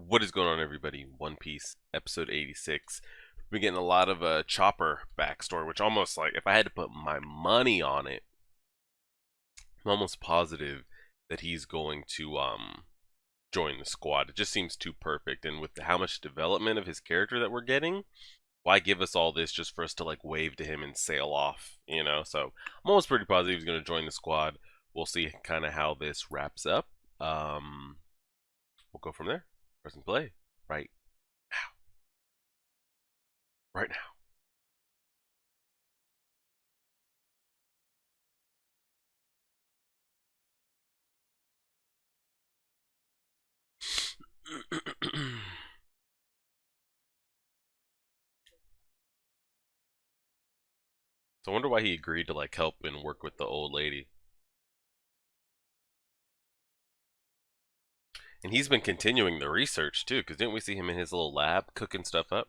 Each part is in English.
What is going on, everybody? One Piece, episode 86. We're getting a lot of Chopper backstory, which almost like, if I had to put my money on it, I'm almost positive that he's going to join the squad. It just seems too perfect, and with how much development of his character that we're getting, why give us all this just for us to like wave to him and sail off, you know? So I'm almost pretty positive he's going to join the squad. We'll see kind of how this wraps up. We'll go from there. Press and play right now. Right now. So I wonder why he agreed to like help and work with the old lady. And he's been continuing the research too, because didn't we see him in his little lab cooking stuff up?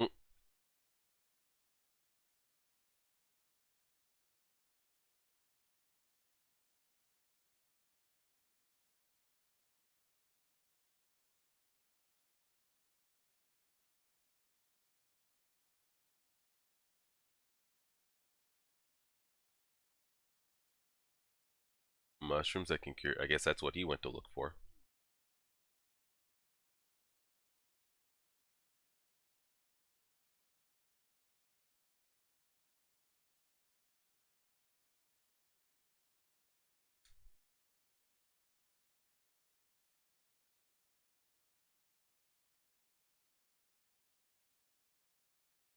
Mm. Mushrooms that can cure. I guess that's what he went to look for.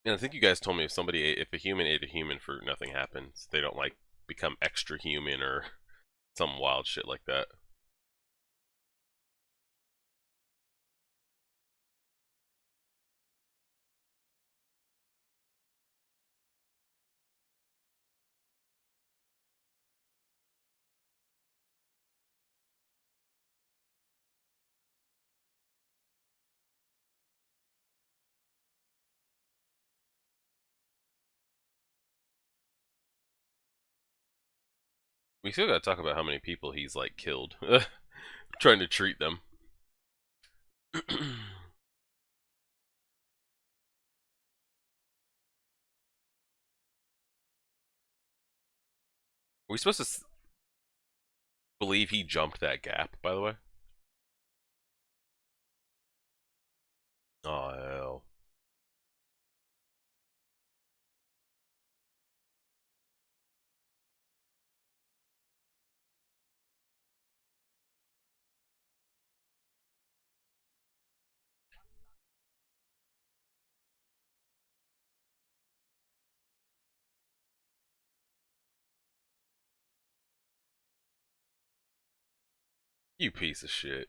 And I think you guys told me if a human ate a human fruit, nothing happens. They don't like become extra human or some wild shit like that. We still gotta talk about how many people he's like killed, trying to treat them. Are we supposed to believe he jumped that gap? By the way. Oh hell. You piece of shit.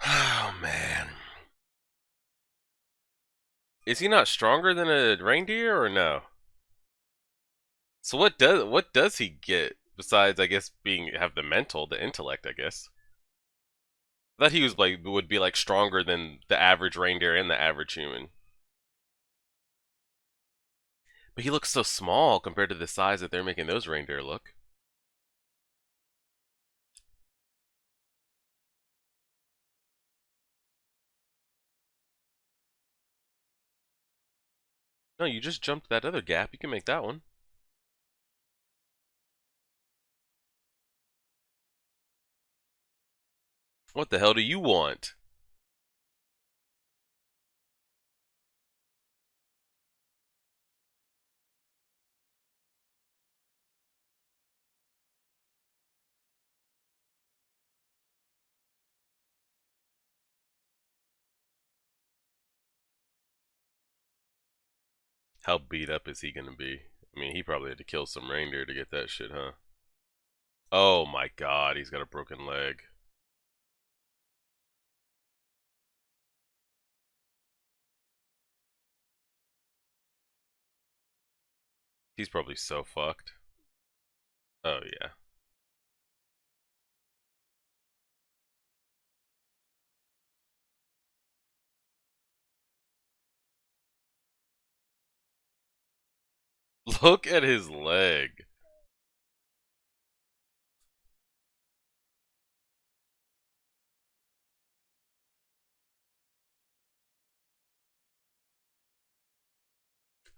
Oh man. Is he not stronger than a reindeer or no? So what does he get besides I guess being have the intellect, I guess. I thought he was like would be like stronger than the average reindeer and the average human. But he looks so small compared to the size that they're making those reindeer look. No, you just jumped that other gap. You can make that one. What the hell do you want? How beat up is he gonna be? I mean, he probably had to kill some reindeer to get that shit, huh? Oh my god, he's got a broken leg. He's probably so fucked. Oh yeah. Look at his leg.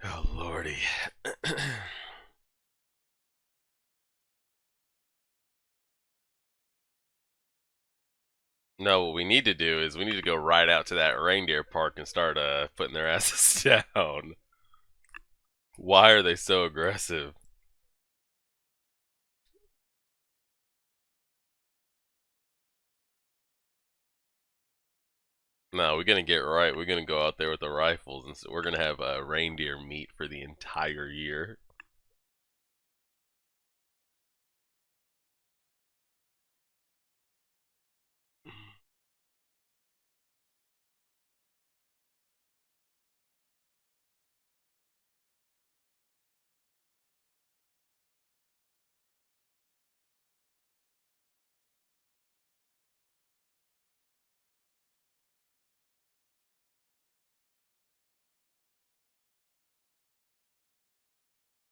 Oh, lordy. No, what we need to do is we need to go right out to that reindeer park and start putting their asses down. Why are they so aggressive? No, we're gonna get right. We're gonna go out there with the rifles, and so we're gonna have reindeer meat for the entire year.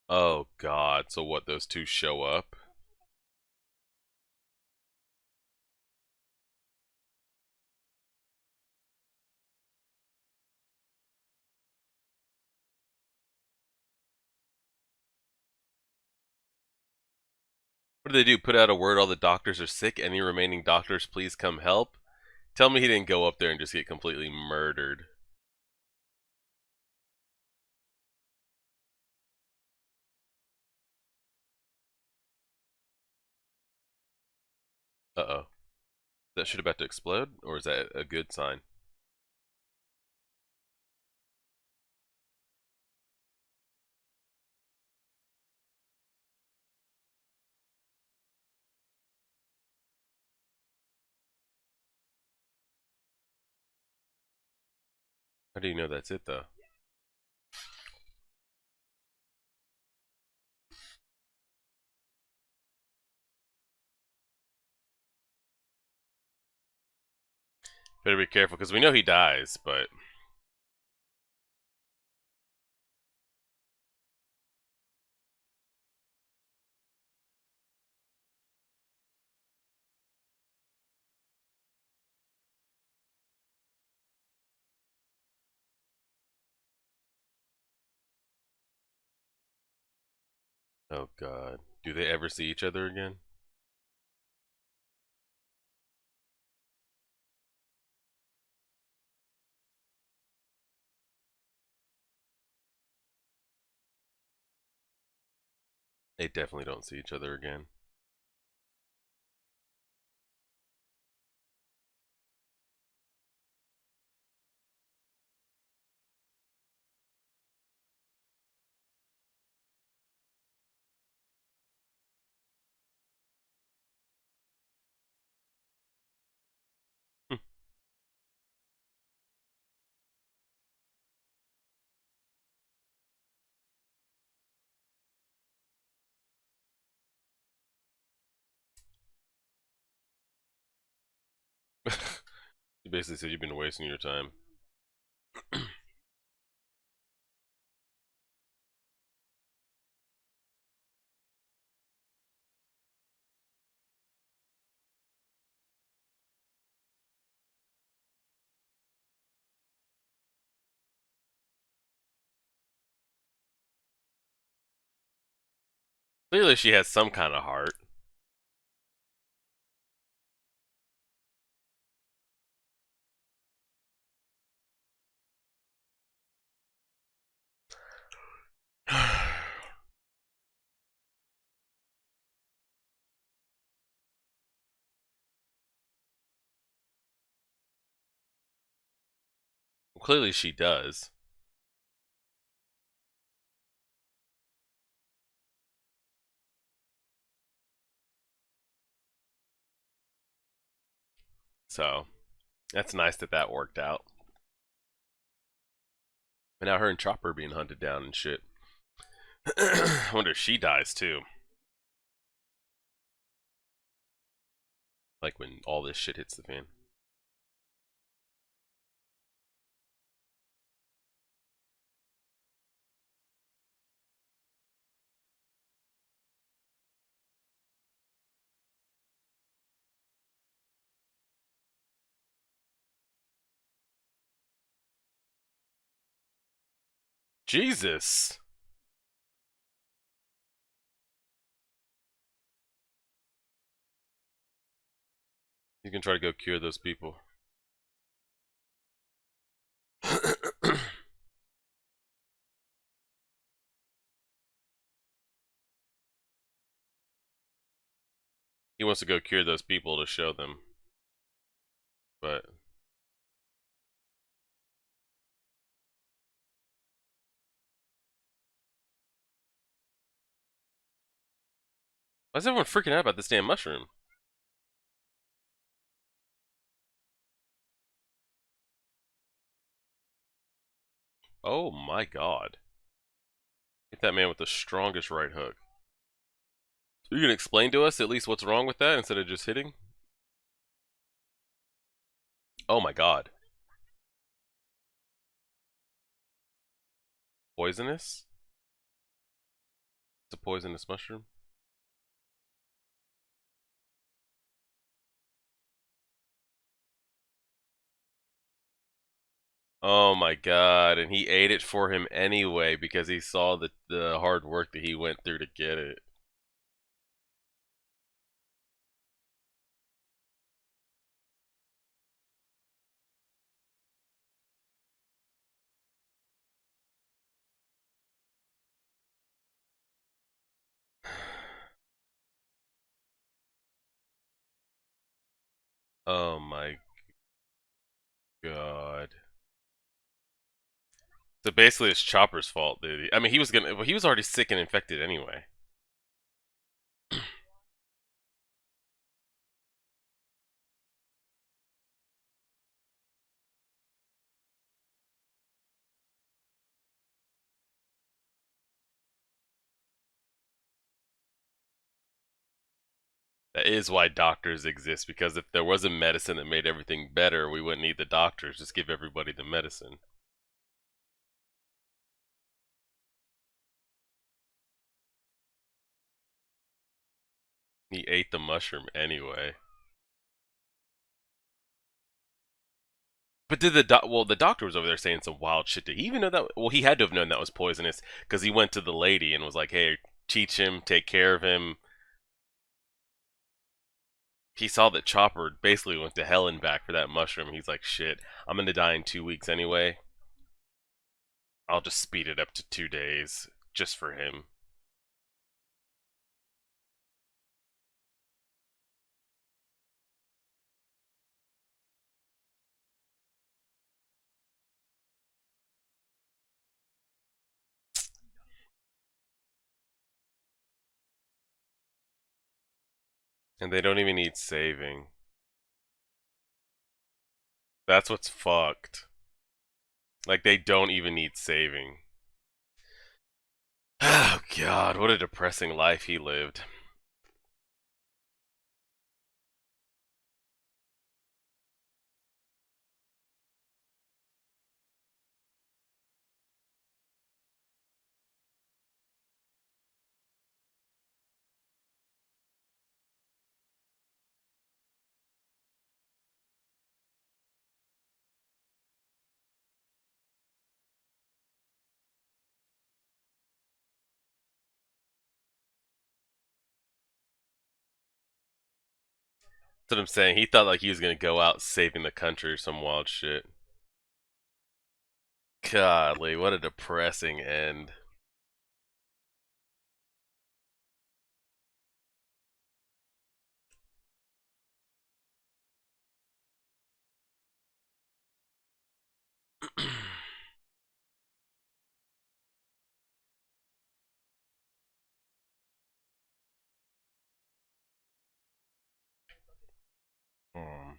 Oh God! So what? Those two show up? What do they do? Put out a word? All the doctors are sick. Any remaining doctors, please come help. Tell me he didn't go up there and just get completely murdered. Uh oh. Is that shit about to explode, or is that a good sign? How do you know that's it though? Better be careful because we know he dies, but oh God, do they ever see each other again? They definitely don't see each other again. He basically said you've been wasting your time. Clearly, she has some kind of heart. Clearly, she does. So that's nice that that worked out. And now her and Chopper are being hunted down and shit. I wonder if she dies too. Like when all this shit hits the fan. Jesus. You can try to go cure those people. He wants to go cure those people to show them. But why is everyone freaking out about this damn mushroom? Oh my god. Hit that man with the strongest right hook. You can explain to us at least what's wrong with that instead of just hitting? Oh my god. Poisonous? It's a poisonous mushroom? Oh my god, and he ate it for him anyway because he saw the hard work that he went through to get it. Oh my god. So basically it's Chopper's fault, dude. I mean, he was already sick and infected anyway. That is why doctors exist, because if there was a medicine that made everything better, we wouldn't need the doctors. Just give everybody the medicine. He ate the mushroom anyway. But did the doctor was over there saying some wild shit. Did he even know that? Well, he had to have known that was poisonous because he went to the lady and was like, "Hey, teach him, take care of him." He saw that Chopper basically went to hell and back for that mushroom. He's like, "Shit, I'm gonna die in 2 weeks anyway. I'll just speed it up to 2 days just for him." And they don't even need saving. That's what's fucked. Like they don't even need saving. Oh god, what a depressing life he lived. That's what I'm saying. He thought like he was gonna go out saving the country or some wild shit. Godly, what a depressing end. Hmm.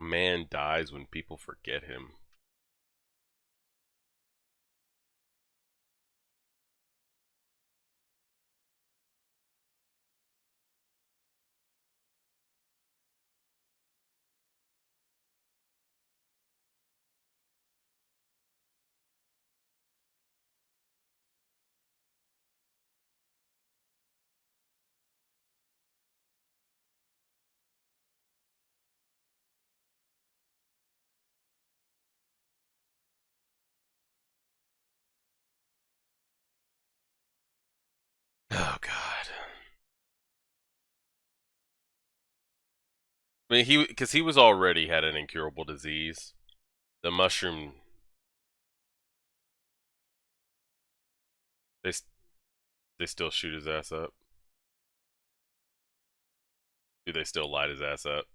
Man dies when people forget him. I mean, because he was already had an incurable disease. The mushroom, they they still shoot his ass up. Do they still light his ass up?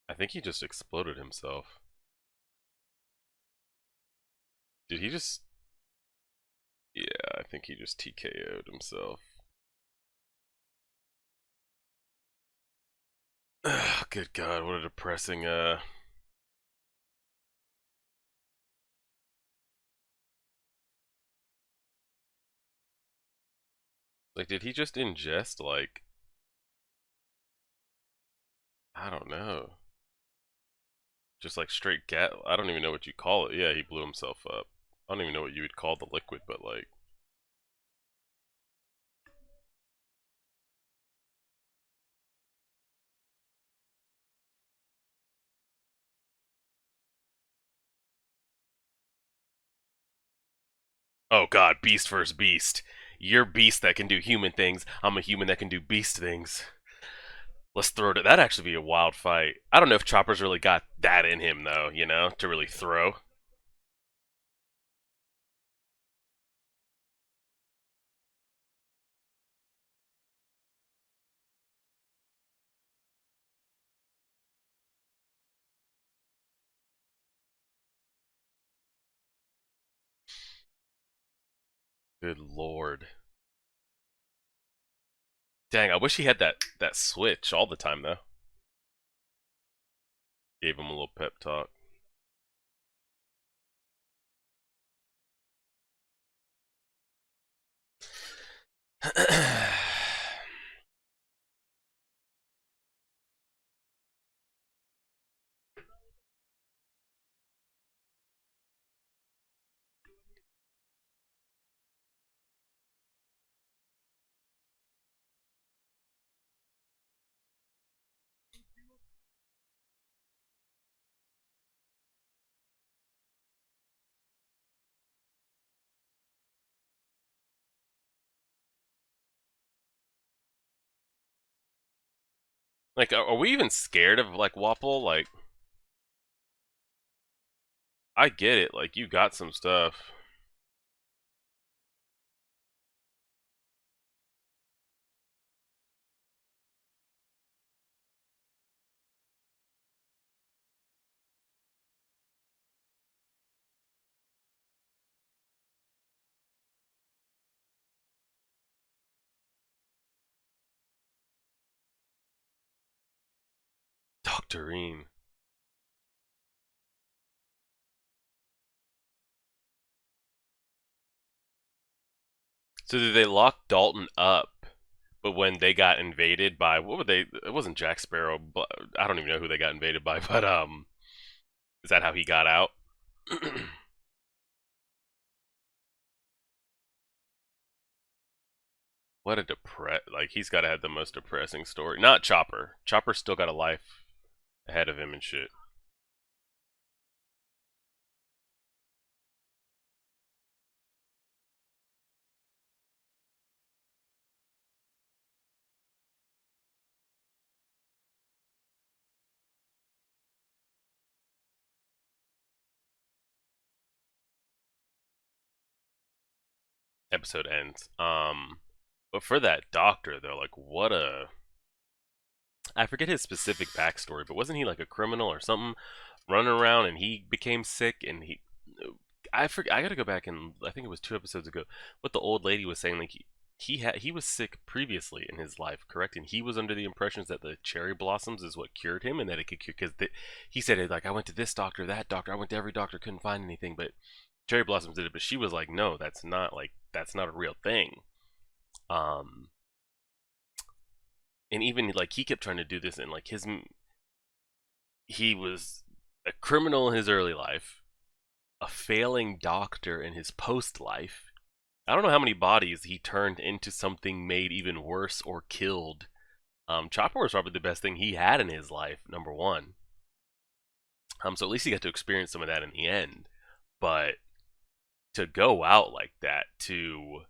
I think he just exploded himself. Did he just? Yeah, I think he just TKO'd himself. Ugh, good God, what a depressing. Like, did he just ingest like I don't know, just like straight gas? I don't even know what you call it. Yeah, he blew himself up. I don't even know what you would call the liquid, but like, oh God, beast versus beast. You're beast that can do human things. I'm a human that can do beast things. Let's throw it. That'd actually be a wild fight. I don't know if Chopper's really got that in him though, you know, to really throw. Good Lord. Dang, I wish he had that switch all the time though. Gave him a little pep talk. Like, are we even scared of like Wapple? Like, I get it. Like, you got some stuff. Doctorine. So did they lock Dalton up? But when they got invaded by what were they? It wasn't Jack Sparrow, but I don't even know who they got invaded by. But is that how he got out? What a like he's got to have the most depressing story. Not Chopper. Chopper still got a life ahead of him and shit. Episode ends. But for that doctor though, like what a I forget his specific backstory, but wasn't he like a criminal or something running around and he became sick and I forget. I gotta go back and I think it was 2 episodes ago. What the old lady was saying, like he was sick previously in his life, correct? And he was under the impressions that the cherry blossoms is what cured him, and that it could cure. Because he said it like I went to this doctor, that doctor, I went to every doctor, couldn't find anything, but cherry blossoms did it. But she was like, no, that's not a real thing. Um, and even like he kept trying to do this, and like he was a criminal in his early life, a failing doctor in his post life. I don't know how many bodies he turned into something made even worse or killed. Chopper was probably the best thing he had in his life, number one. So at least he got to experience some of that in the end. But to go out like that, to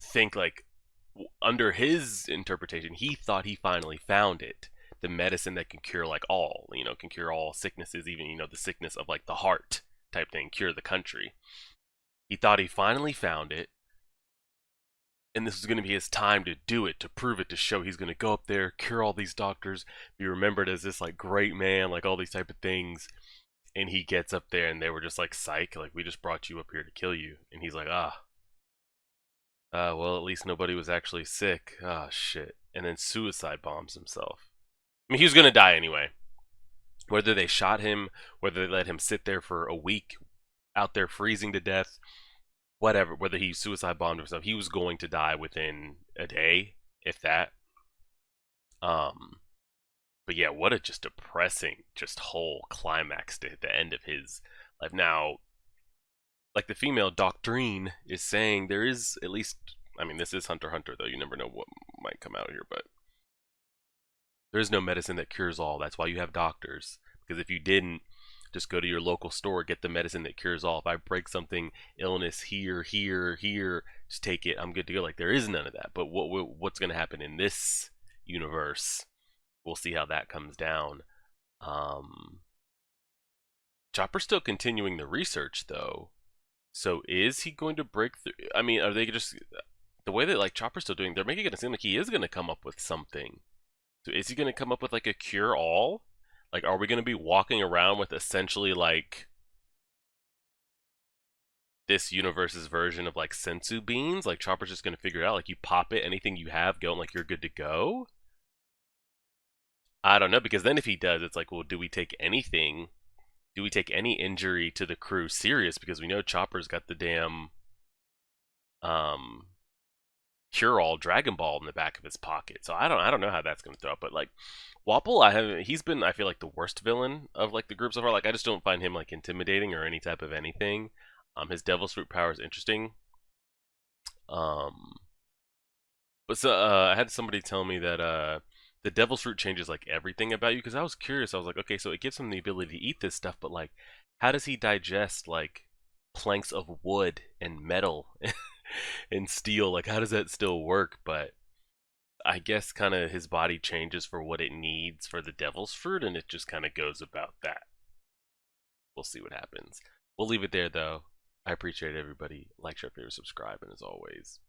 think like under his interpretation, he thought he finally found it. The medicine that can cure like all, can cure all sicknesses, even, the sickness of like the heart type thing, cure the country. He thought he finally found it, and this was going to be his time to do it, to prove it, to show he's going to go up there, cure all these doctors, be remembered as this like great man, like all these type of things. And he gets up there, and they were just like, psych, like, we just brought you up here to kill you. And he's like, well, at least nobody was actually sick. Ah, shit. And then suicide bombs himself. I mean, he was going to die anyway. Whether they shot him, whether they let him sit there for a week out there freezing to death, whatever, whether he suicide bombed himself, he was going to die within a day, if that. But yeah, what a just depressing, just whole climax to hit the end of his life. Now, like the female Doctrine is saying, there is at least, I mean, this is Hunter x Hunter, though. You never know what might come out here, but there is no medicine that cures all. That's why you have doctors. Because if you didn't, just go to your local store, get the medicine that cures all. If I break something, illness here, just take it. I'm good to go. Like, there is none of that. But what's going to happen in this universe? We'll see how that comes down. Chopper's still continuing the research, though. So is he going to break through? I mean, are they just the way that like Chopper's still doing? They're making it seem like he is going to come up with something. So is he going to come up with like a cure all? Like, are we going to be walking around with essentially like this universe's version of like sensu beans? Like Chopper's just going to figure it out. Like you pop it, anything you have, go, and like you're good to go. I don't know, because then if he does, it's like, well, do we take anything? Do we take any injury to the crew serious? Because we know Chopper's got the damn cure-all Dragon Ball in the back of his pocket. So I don't know how that's gonna throw up. But like Wapol, he's been, I feel like, the worst villain of like the group so far. Like I just don't find him like intimidating or any type of anything. His Devil's Fruit power is interesting. But so I had somebody tell me that the Devil's Fruit changes like everything about you, because I was curious. I was like, okay, so it gives him the ability to eat this stuff, but like, how does he digest like planks of wood and metal and steel? Like, how does that still work? But I guess kind of his body changes for what it needs for the Devil's Fruit, and it just kind of goes about that. We'll see what happens. We'll leave it there, though. I appreciate everybody. Like, share, favorite, subscribe, and as always,